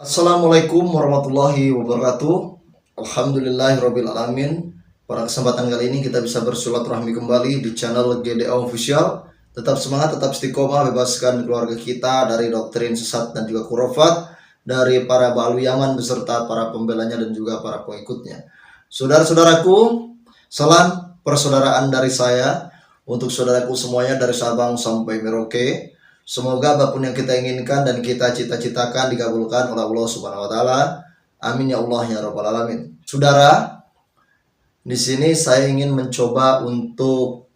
Assalamualaikum warahmatullahi wabarakatuh. Alhamdulillahirabbil alamin. Pada kesempatan kali ini kita bisa bersilaturahmi kembali di channel GDA Official. Tetap semangat, tetap istiqomah, bebaskan keluarga kita dari doktrin sesat dan juga khurafat dari para ba'alu Yaman beserta para pembelanya dan juga para pengikutnya. Saudara-saudaraku, salam persaudaraan dari saya untuk saudaraku semuanya dari Sabang sampai Merauke. Semoga apapun yang kita inginkan dan kita cita-citakan dikabulkan oleh Allah Subhanahu wa taala. Amin ya Allah ya rabbal alamin. Saudara, di sini saya ingin mencoba untuk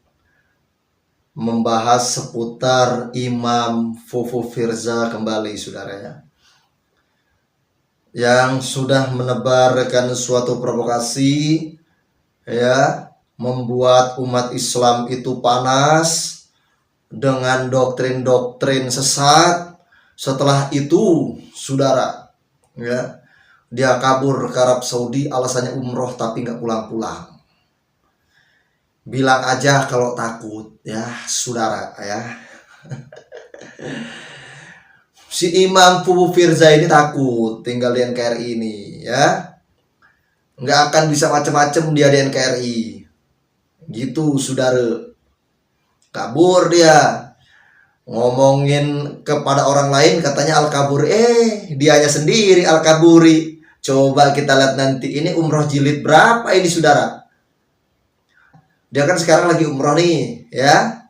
membahas seputar Imam Fufu Firza kembali, saudaranya. Yang sudah menebarkan suatu provokasi, ya, membuat umat Islam itu panas dengan doktrin-doktrin sesat. Setelah itu, saudara, ya, dia kabur ke Arab Saudi, alasannya umroh tapi nggak pulang-pulang. Bilang aja kalau takut, ya, saudara, ya. Si Imam Fufu Firza ini takut tinggal di NKRI ini, ya. Nggak akan bisa macam-macam dia di NKRI. Gitu, saudara. Kabur dia, ngomongin kepada orang lain katanya al-kaburi, dianya sendiri al-kaburi. Coba kita lihat nanti ini umroh jilid berapa ini, saudara. Dia kan sekarang lagi umroh nih, ya.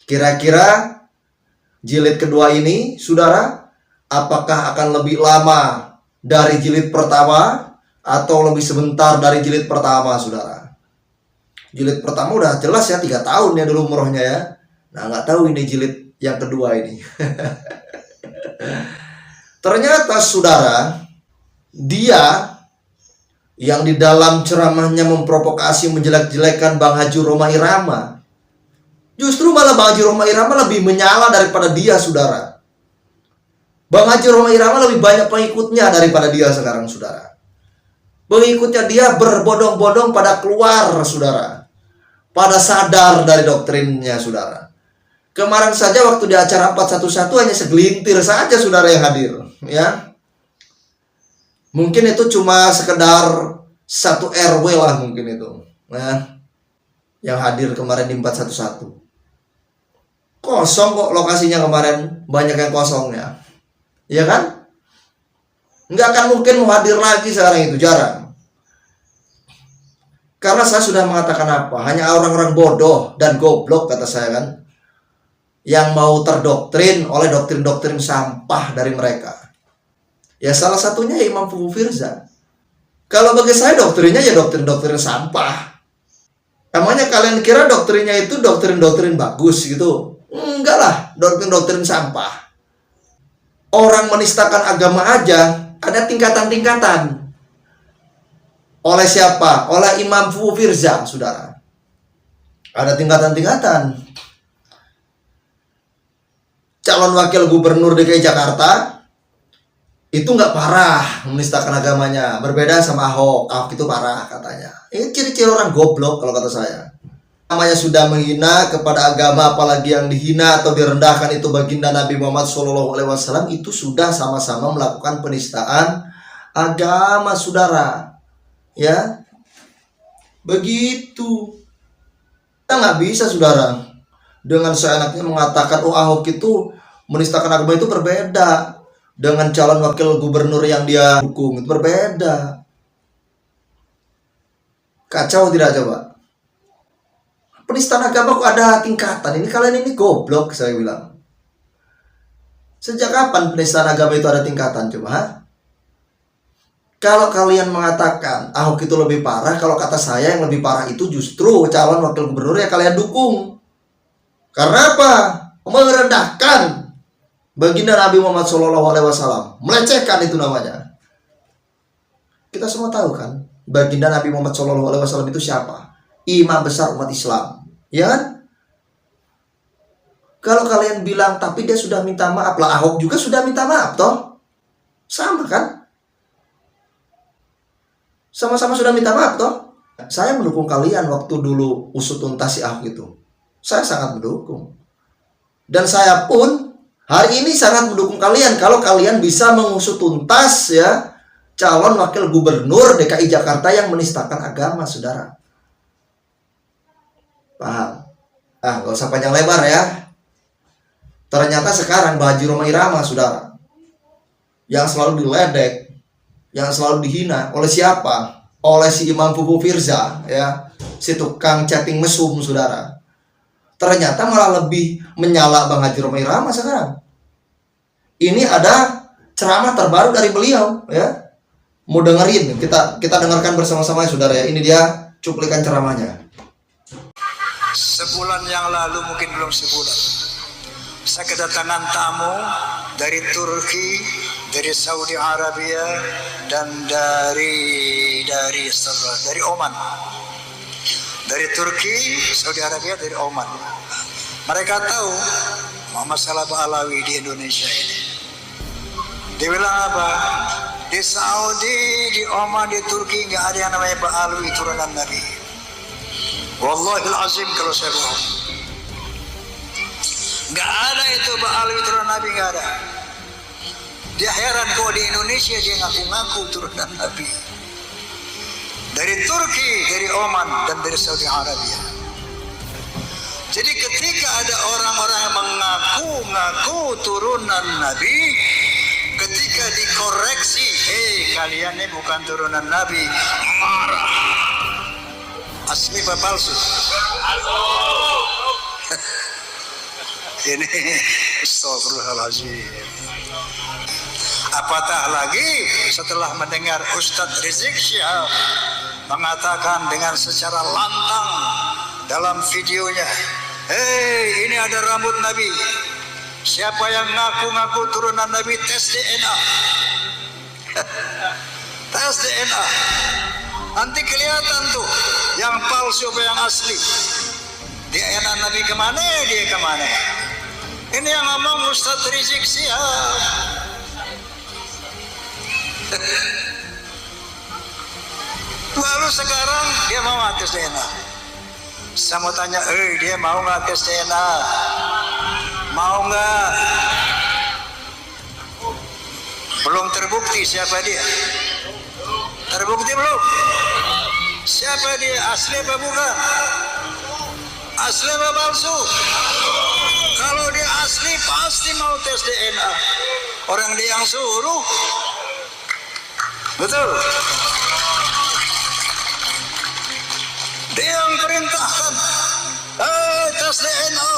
Kira-kira jilid kedua ini, saudara, apakah akan lebih lama dari jilid pertama atau lebih sebentar dari jilid pertama, saudara? Jilid pertama udah jelas ya 3 tahun ya dulu umrohnya, ya. Nah, nggak tahu ini jilid yang kedua ini. Ternyata, saudara, dia yang di dalam ceramahnya memprovokasi, menjelek-jelekan Bang Haji Roma Irama, justru malah Bang Haji Roma Irama lebih menyala daripada dia, saudara. Bang Haji Roma Irama lebih banyak pengikutnya daripada dia sekarang, saudara. Pengikutnya dia berbondong-bondong pada keluar, saudara, pada sadar dari doktrinnya, saudara. Kemarin saja waktu di acara 411 hanya segelintir saja, saudara, yang hadir, ya. Mungkin itu cuma sekedar 1 RW lah mungkin itu, nah, yang hadir kemarin di 411. Kosong kok lokasinya kemarin, banyak yang kosongnya, ya kan? Nggak akan mungkin mau hadir lagi sekarang, itu jarang. Karena saya sudah mengatakan apa? Hanya orang-orang bodoh dan goblok, kata saya kan, yang mau terdoktrin oleh doktrin-doktrin sampah dari mereka. Ya salah satunya Imam Fufu Firza. Kalau bagi saya doktrinnya ya doktrin-doktrin sampah. Emangnya kalian kira doktrinnya itu doktrin-doktrin bagus gitu? Enggak lah, doktrin-doktrin sampah. Orang menistakan agama aja ada tingkatan-tingkatan. Oleh siapa? Oleh Imam Fufu Firza, saudara. Ada tingkatan-tingkatan. Calon wakil gubernur DKI Jakarta itu nggak parah menistakan agamanya, berbeda sama Ahok. Ahok itu parah katanya. Ini ciri-ciri orang goblok kalau kata saya. Namanya sudah menghina kepada agama, apalagi yang dihina atau direndahkan itu baginda Nabi Muhammad SAW, itu sudah sama-sama melakukan penistaan agama, saudara. Ya, begitu. Kita nggak bisa, saudara, dengan seenaknya mengatakan oh Ahok itu menistakan agama. Itu berbeda dengan calon wakil gubernur yang dia dukung, itu berbeda. Kacau tidak coba? Penistaan agama kok ada tingkatan? Ini kalian ini goblok, saya bilang. Sejak kapan penistaan agama itu ada tingkatan, coba? Ha? Kalau kalian mengatakan Ahok itu lebih parah, kalau kata saya yang lebih parah itu justru calon wakil gubernur yang kalian dukung. Karena apa? Merendahkan baginda Nabi Muhammad SAW, melecehkan itu namanya. Kita semua tahu kan, baginda Nabi Muhammad SAW itu siapa? Imam besar umat Islam, ya kan? Kalau kalian bilang tapi dia sudah minta maaf, lah Ahok juga sudah minta maaf toh, sama kan? Sama-sama sudah minta maaf toh. Saya mendukung kalian waktu dulu usut tuntas si Ahok itu. Saya sangat mendukung. Dan saya pun Hari ini sangat mendukung kalian kalau kalian bisa mengusut tuntas ya calon wakil gubernur DKI Jakarta yang menistakan agama, saudara. Paham? Gak usah panjang lebar ya. Ternyata sekarang Pak Haji Roma Irama, saudara, yang selalu diledek, yang selalu dihina oleh siapa? Oleh si Imam Fufu Firza ya, si tukang chatting mesum, saudara. Ternyata malah lebih menyala Bang Haji Roma Irama sekarang. Ini ada ceramah terbaru dari beliau ya. Mau dengerin? Kita dengarkan bersama-sama ya, saudara ya. Ini dia cuplikan ceramahnya. Sebulan yang lalu, mungkin belum sebulan, saya kedatangan tamu dari Turki, dari Saudi Arabia, dan dari Oman. Dari Turki, Saudi Arabia, dari Oman. Mereka tahu masalah Ba'alawi di Indonesia ini. Dia bilang apa? Di Saudi, di Oman, di Turki nggak ada yang namanya Ba'alawi turunan Nabi. Wallahil azim kalau saya bohong. Nggak ada itu Ba'alawi turunan Nabi, nggak ada. Dia heran kok di Indonesia dia ngaku-ngaku turunan Nabi. Dari Turki, dari Oman, dan dari Saudi Arabia. Jadi ketika ada orang-orang yang mengaku-ngaku turunan Nabi, ketika dikoreksi, kalian ini bukan turunan Nabi, marah. Asli apa palsu? Ini astagfirullahaladzim. Apatah lagi setelah mendengar Ustadz Rizik Syihab mengatakan dengan secara lantang dalam videonya, ini ada rambut Nabi. Siapa yang ngaku-ngaku turunan Nabi, tes DNA. Tes DNA. Nanti kelihatan tuh yang palsu apa yang asli. DNA Nabi kemana, dia kemana. Ini yang ngomong Ustadz Rizik Syihab. Lalu sekarang dia mau tes DNA. Saya mau tanya, dia mau nggak tes DNA? Mau nggak? Belum terbukti siapa dia. Terbukti belum? Siapa dia? Asli apa bukan? Asli apa palsu? Kalau dia asli pasti mau tes DNA. Orang dia yang suruh. Betul. Dia yang perintahkan. Tes DNA.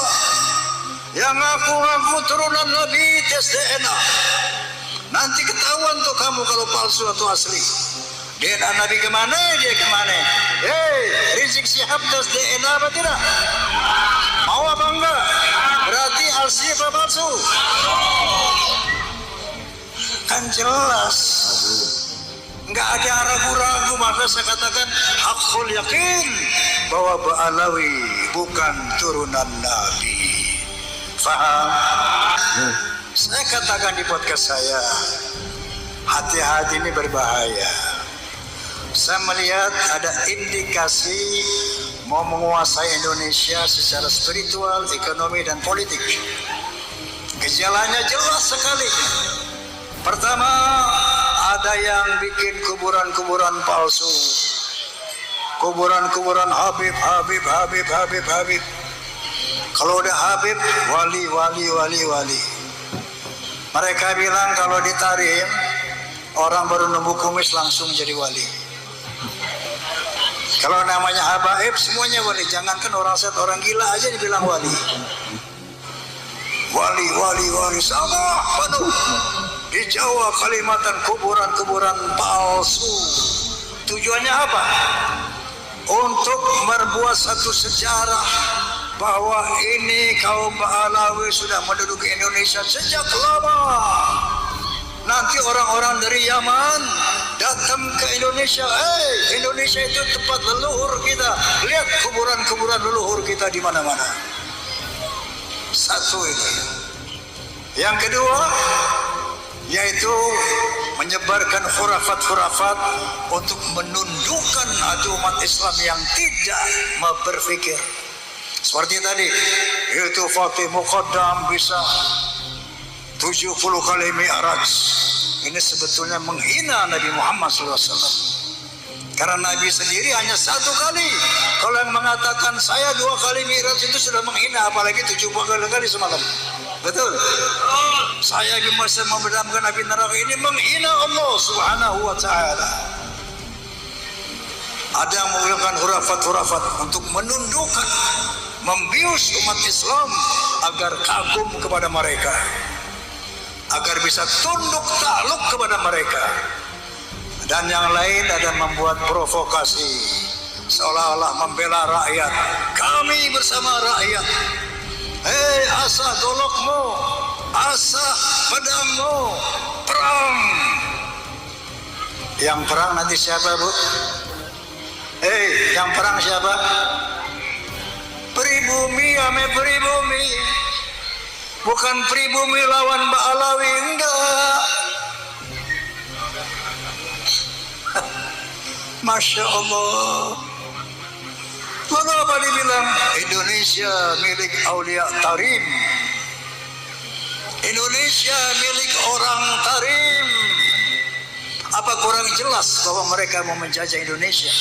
Yang ngaku-ngaku turunan Nabi, tes DNA. Nanti ketahuan tuh kamu kalau palsu atau asli. DNA Nabi kemana, dia kemana. Rizik Syihab tes DNA apa tidak? Mau apa enggak? Berarti asli apa palsu? Kan jelas. Enggak ada yang ragu-ragu, maka saya katakan hakul yakin bahwa Ba'alawi bukan turunan Nabi. Faham? Saya katakan di podcast saya, hati-hati ini berbahaya. Saya melihat ada indikasi mau menguasai Indonesia secara spiritual, ekonomi, dan politik. Gejalanya jelas sekali. Pertama, ada yang bikin kuburan-kuburan palsu. Kuburan-kuburan Habib. Kalau udah Habib, wali. Mereka bilang kalau ditarim, orang baru nunggu kumis langsung jadi wali. Kalau namanya habaib, semuanya wali. Jangankan orang sehat, orang gila aja dibilang wali. Wali. Sama penuh. Di Jawa, Kalimantan, kuburan-kuburan palsu. Tujuannya apa? Untuk membuat satu sejarah bahwa ini kaum Ba'alawi sudah menduduki Indonesia sejak lama. Nanti orang-orang dari Yaman datang ke Indonesia. Indonesia itu tempat leluhur kita. Lihat kuburan-kuburan leluhur kita di mana-mana. Satu itu. Yang kedua, yaitu menyebarkan khurafat-khurafat untuk menundukkan umat Islam yang tidak berpikir. Seperti tadi, itu Fatih Muqaddam bisa 70 kali mi'raj. Ini sebetulnya menghina Nabi Muhammad SAW. Karena Nabi sendiri hanya 1 kali. Kalau yang mengatakan saya 2 kali mi'raj itu sudah menghina, apalagi 70 kali semalam. Betul? Saya bisa membenamkan api neraka, ini menghina Allah Subhanahu wa ta'ala. Ada yang menggunakan hurafat-hurafat untuk menundukkan, membius umat Islam agar kagum kepada mereka, agar bisa tunduk takluk kepada mereka. Dan yang lain ada membuat provokasi seolah-olah membela rakyat. Kami bersama rakyat. Hei, asah golokmu, asah pedangmu, perang. Yang perang nanti siapa, Bu? Hei, yang perang siapa? Pribumi, ame pribumi. Bukan pribumi lawan Mbak Alawi, enggak. Masya Allah. Mengapa dibilang Indonesia milik Aulia Tarim? Indonesia milik orang Tarim. Apa kurang jelas bahwa mereka mau menjajah Indonesia?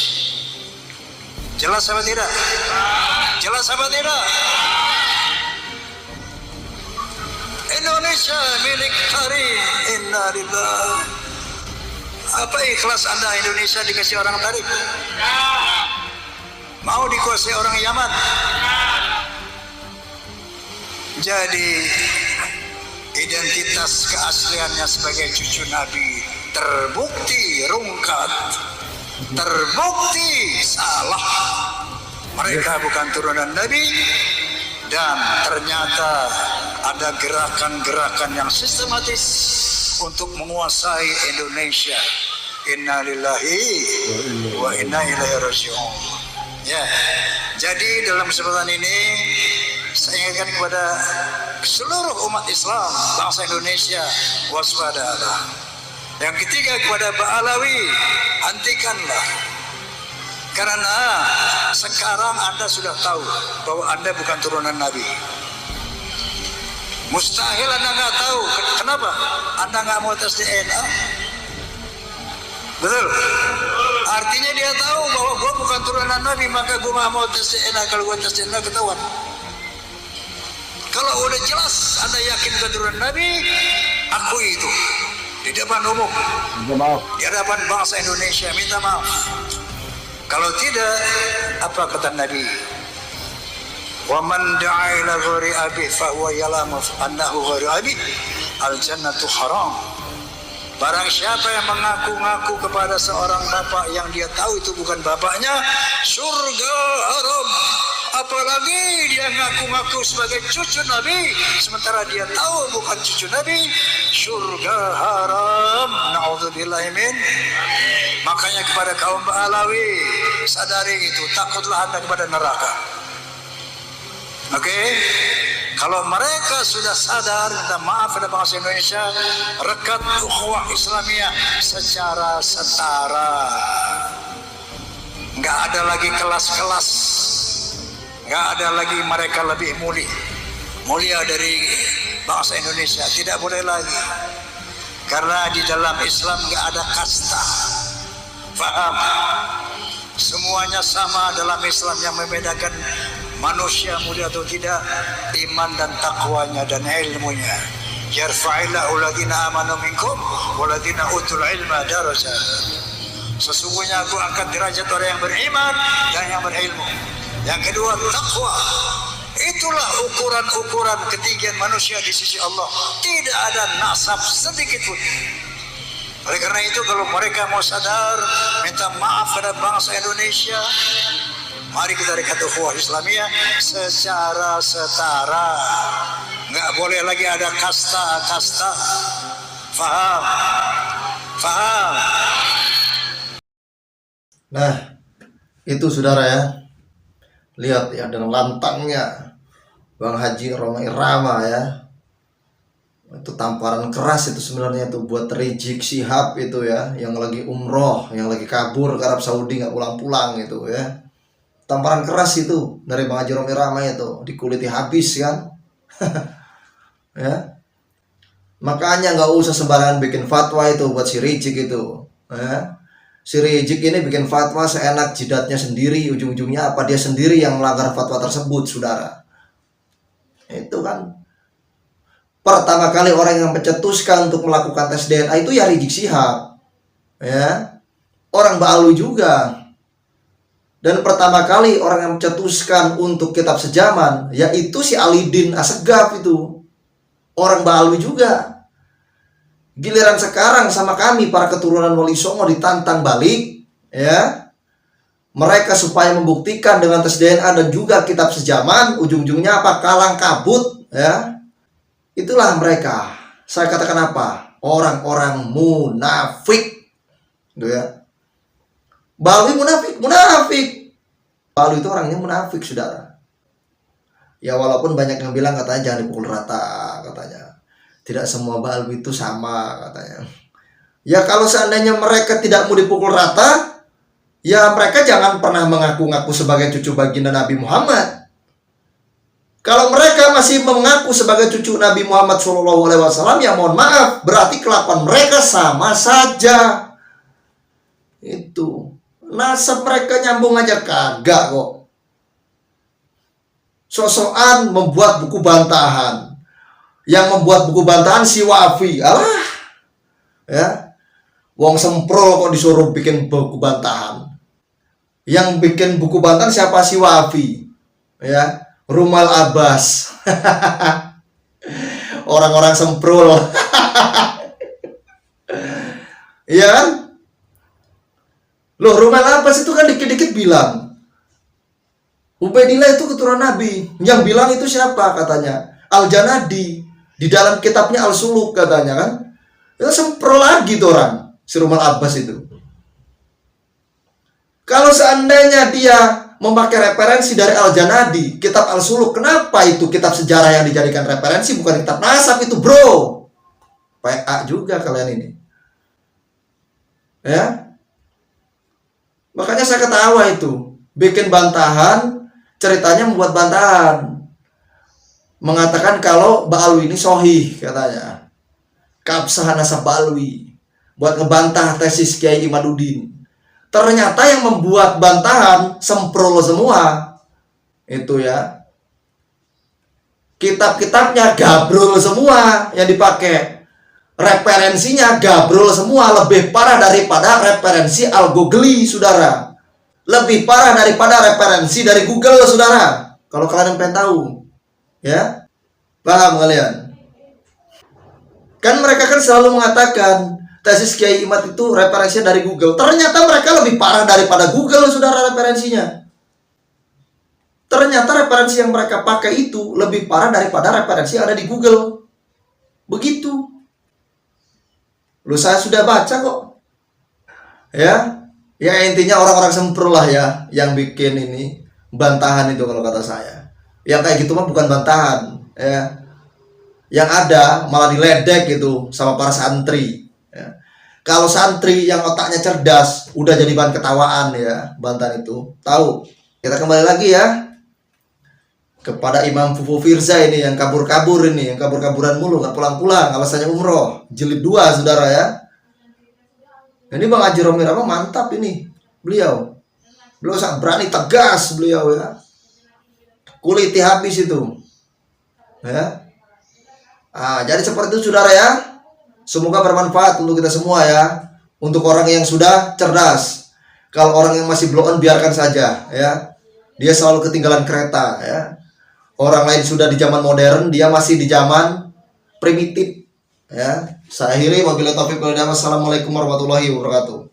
Jelas apa tidak? Jelas apa tidak? Indonesia milik Tarim. Innalillahi. Apa ikhlas Anda Indonesia dikasih orang Tarim? Mau dikuasai orang Yaman? Jadi identitas keasliannya sebagai cucu Nabi terbukti rungkat, terbukti salah. Mereka bukan turunan Nabi, dan ternyata ada gerakan-gerakan yang sistematis untuk menguasai Indonesia. Innalillahi wa inna ilaihi raji'un. Ya, jadi dalam kesempatan ini saya ingatkan kepada seluruh umat Islam bangsa Indonesia, waspadalah. Yang ketiga kepada Pak Alawi, hentikanlah. Karena sekarang Anda sudah tahu bahwa Anda bukan turunan Nabi. Mustahil Anda nggak tahu. Kenapa? Anda nggak mau tes DNA. Betul? Artinya dia tahu bahwa gue bukan turunan Nabi, maka gue nggak mau tes DNA. Kalau gue tes DNA ketahuan. Kalau udah jelas Anda yakin bukan turunan Nabi, akui itu di depan umum, di hadapan bangsa Indonesia, minta maaf. Kalau tidak, apa kata Nabi? وَمَنْ دَعَا إِلَى غَيْرِ أَبِيهِ فَهُوَ يَعْلَمُ أَنَّهُ غَيْرُ أَبِيهِ الْجَنَّةُ حَرَامٌ. Barang siapa yang mengaku-ngaku kepada seorang bapak yang dia tahu itu bukan bapaknya, surga haram. Apalagi dia ngaku-ngaku sebagai cucu Nabi, sementara dia tahu bukan cucu Nabi, surga haram. Na'udzubillahi min. Makanya kepada kaum Alawi, sadari itu, takutlah Anda kepada neraka. Oke, kalau mereka sudah sadar, minta maaf pada bangsa Indonesia, rekat ukhuwah Islamiyah secara setara. Nggak ada lagi kelas-kelas, nggak ada lagi mereka lebih mulia dari bangsa Indonesia. Tidak boleh lagi, karena di dalam Islam nggak ada kasta. Faham? Semuanya sama dalam Islam. Yang membedakan manusia mulia atau tidak, iman dan takwanya dan ilmunya. Yarfa'illahu alladhina amanu minkum walladhina utul ilma darajat. Sesungguhnya aku angkat derajat orang yang beriman dan yang berilmu. Yang kedua, takwa. Itulah ukuran-ukuran ketinggian manusia di sisi Allah. Tidak ada nasab sedikit pun. Oleh karena itu, kalau mereka mau sadar, minta maaf pada bangsa Indonesia, mari kita rekat ukhuwah Islamiyah secara setara. Nggak boleh lagi ada kasta-kasta. Faham? Faham? Nah, itu saudara ya. Lihat ya, dengan lantangnya Bang Haji Roma Irama ya. Itu tamparan keras itu sebenarnya tuh buat Rizik Syihab itu ya, yang lagi umroh, yang lagi kabur ke Arab Saudi nggak pulang-pulang itu ya. Tamparan keras itu dari Bang Haji Roma Irama itu, dikuliti habis kan. Ya. Makanya nggak usah sembarangan bikin fatwa itu buat si Rizik itu. Ya. Si Rizik ini bikin fatwa seenak jidatnya sendiri, ujung-ujungnya apa dia sendiri yang melanggar fatwa tersebut, saudara. Itu kan pertama kali orang yang mencetuskan untuk melakukan tes DNA itu ya Rizik Syihab, ya, orang Ba'alwi juga. Dan pertama kali orang yang mencetuskan untuk kitab sejaman yaitu si Alidin Assegaf itu, orang Ba'alwi juga. Giliran sekarang sama kami para keturunan Wali Songo ditantang balik, ya. Mereka supaya membuktikan dengan tes DNA dan juga kitab sejaman, ujung-ujungnya apa? Kalang kabut, ya. Itulah mereka. Saya katakan apa? Orang-orang munafik. Gitu ya. Ba'alwi munafik. Ba'alwi itu orangnya munafik, saudara. Ya walaupun banyak yang bilang katanya jangan dipukul rata, katanya. Tidak semua Ba'alwi itu sama, katanya. Ya kalau seandainya mereka tidak mau dipukul rata, ya mereka jangan pernah mengaku-ngaku sebagai cucu baginda Nabi Muhammad. Kalau mereka masih mengaku sebagai cucu Nabi Muhammad SAW, ya mohon maaf, berarti kelakuan mereka sama saja. Itu nasab mereka nyambung aja kagak kok. Sosokan membuat buku bantahan. Yang membuat buku bantahan si Wafi, alah, ya, wong sempro kok disuruh bikin buku bantahan. Yang bikin buku bantahan siapa? Si Wafi, ya, Rumal Abbas. Orang-orang sempro loh. Iya kan? Loh, Rumal Abbas itu kan dikit-dikit bilang Ubaidillah itu keturunan Nabi. Yang bilang itu siapa katanya? Al-Janadi. Di dalam kitabnya Al-Suluk katanya kan. Itu sempro lagi tuh orang, si Rumal Abbas itu. Kalau seandainya dia memakai referensi dari Al-Janadi, kitab Al-Suluk, kenapa itu kitab sejarah yang dijadikan referensi, bukan kitab nasab itu, bro? PA juga kalian ini. Ya. Makanya saya ketawa itu. Bikin bantahan, ceritanya membuat bantahan. Mengatakan kalau Ba'alwi ini sohih, katanya. Keabsahan nasab Ba'alwi. Buat ngebantah tesis Kiai Imaduddin. Ternyata yang membuat bantahan sempro semua. Itu ya. Kitab-kitabnya gabrol semua yang dipakai. Referensinya gabrol semua. Lebih parah daripada referensi Al-Googli, saudara. Lebih parah daripada referensi dari Google, saudara. Kalau kalian pengen tahu. Ya, paham kalian? Kan mereka kan selalu mengatakan tesis Kiai Imad itu referensinya dari Google. Ternyata mereka lebih parah daripada Google, saudara, referensinya. Ternyata referensi yang mereka pakai itu lebih parah daripada referensi yang ada di Google. Begitu. Loh, saya sudah baca kok. Ya, ya intinya orang-orang sempro lah ya yang bikin ini bantahan itu kalau kata saya. Yang kayak gitu mah bukan bantahan, ya. Yang ada malah diledek gitu sama para santri, ya. Kalau santri yang otaknya cerdas udah jadi bahan ketawaan, ya, bantahan itu. Tahu? Kita kembali lagi ya kepada Imam Fufu Firza ini yang kabur-kabur ini, yang kabur-kaburan mulu, nggak pulang-pulang, alasannya umroh, jilid 2, saudara ya. Ini Bang Haji Romi Rama mantap ini, beliau sangat berani, tegas beliau ya. Kuliti habis itu, ya. Jadi seperti itu, saudara ya. Semoga bermanfaat untuk kita semua ya. Untuk orang yang sudah cerdas. Kalau orang yang masih blow on biarkan saja ya. Dia selalu ketinggalan kereta ya. Orang lain sudah di zaman modern, dia masih di zaman primitif ya. Saya akhiri, wabillahi taufiq wal hidayah. Wassalamualaikum warahmatullahi wabarakatuh.